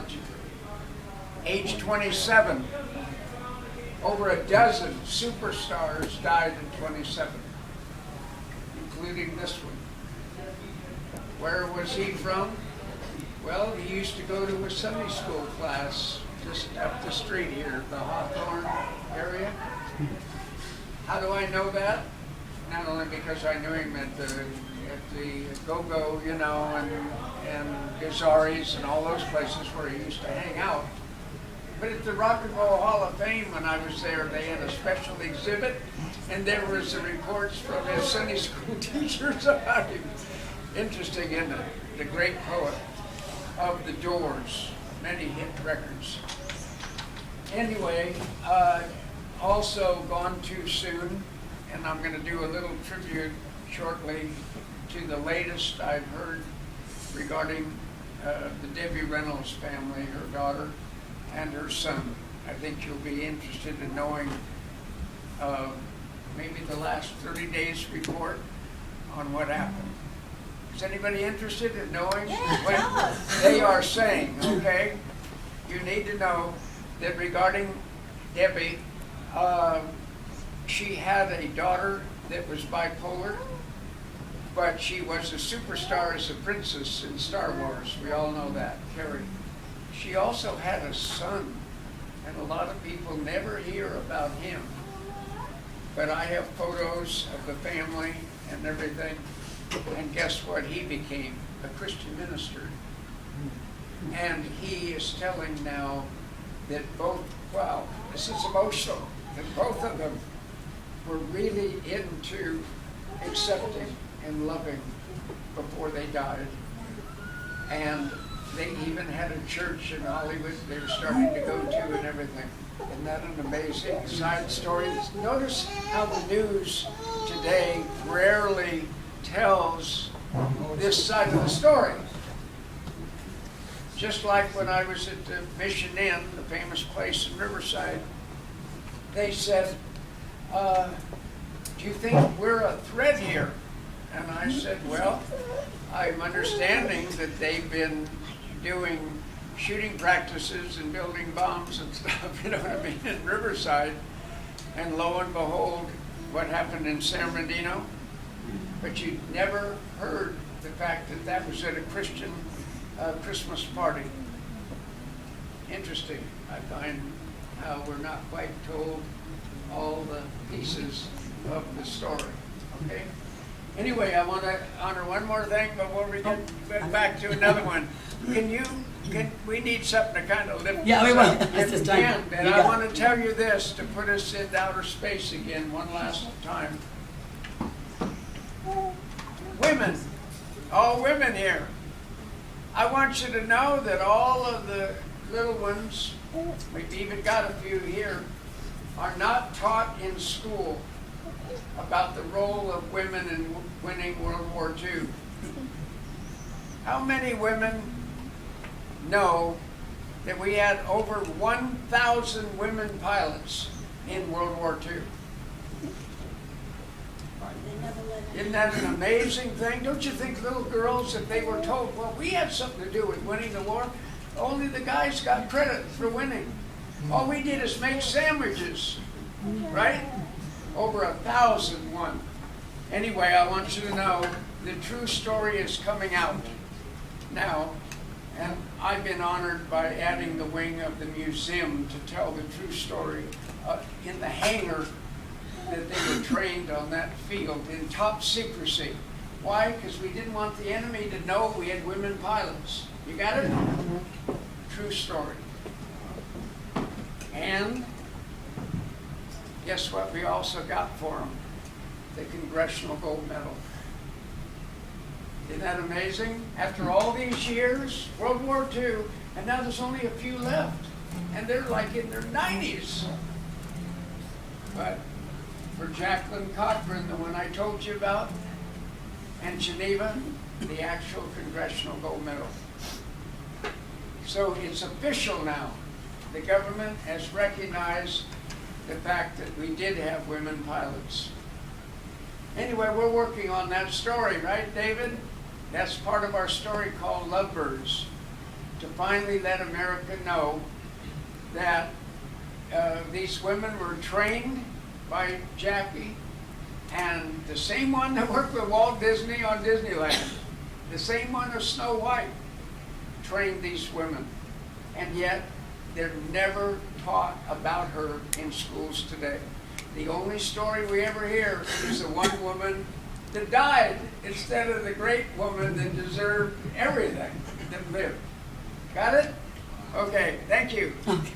college. Age 27. Over a dozen superstars died at 27, including this one. Where was he from? Well, he used to go to a Sunday school class just up the street here, the Hawthorne area. How do I know that? Not only because I knew him at the Go-Go, you know, and Gazzari's and all those places where he used to hang out. But at the Rock and Roll Hall of Fame, when I was there, they had a special exhibit, and there was the reports from his Sunday school teachers about him. Interesting, isn't it? The great poet of the Doors, many hit records. Anyway, also gone too soon, and I'm going to do a little tribute shortly to the latest I've heard regarding the Debbie Reynolds family, her daughter and her son. I think you'll be interested in knowing maybe the last 30 days report on what happened. Is anybody interested in knowing what they are saying? Okay, you need to know that regarding Debbie, she had a daughter that was bipolar, but she was a superstar as a princess in Star Wars. We all know that, Carrie. She also had a son, and a lot of people never hear about him. But I have photos of the family and everything, and guess what? He became a Christian minister. And he is telling now that both, wow, this is emotional, that both of them were really into accepting and loving before they died. And they even had a church in Hollywood they were starting to go to and everything. Isn't that an amazing side story? Notice how the news today rarely tells this side of the story. Just like when I was at the Mission Inn, the famous place in Riverside, they said, do you think we're a threat here? And I said, well, I'm understanding that they've been doing shooting practices and building bombs and stuff, you know what I mean, in Riverside. And lo and behold, what happened in San Bernardino? But you never heard the fact that that was at a Christian Christmas party. Interesting. I find how we're not quite told all the pieces of the story. Okay? Anyway, I want to honor one more thing before we get back to another one. We need something to kind of lift yeah, we us will. up at the end. And I want to tell you this to put us in outer space again one last time. Women, all women here, I want you to know that all of the little ones, we've even got a few here, are not taught in school about the role of women in winning World War II. How many women know that we had over 1,000 women pilots in World War II? Isn't that an amazing thing? Don't you think little girls, if they were told, well, we had something to do with winning the war, only the guys got credit for winning. All we did is make sandwiches, right? Over 1,000 won. Anyway, I want you to know the true story is coming out now, and I've been honored by adding the wing of the museum to tell the true story in the hangar that they were trained on that field in top secrecy. Why? Because we didn't want the enemy to know we had women pilots. You got it? True story. And guess what we also got for them? The Congressional Gold Medal. Isn't that amazing? After all these years, World War II, and now there's only a few left. And they're like in their 90s. But for Jacqueline Cochran, the one I told you about, and Geneva, the actual Congressional Gold Medal. So it's official now. The government has recognized the fact that we did have women pilots. Anyway, we're working on that story, right, David? That's part of our story called Lovebirds, to finally let America know that these women were trained by Jackie, and the same one that worked with Walt Disney on Disneyland, the same one as Snow White, trained these women. And yet, they're never taught about her in schools today. The only story we ever hear is the one woman that died instead of the great woman that deserved everything that lived. Got it? Okay, thank you. Okay.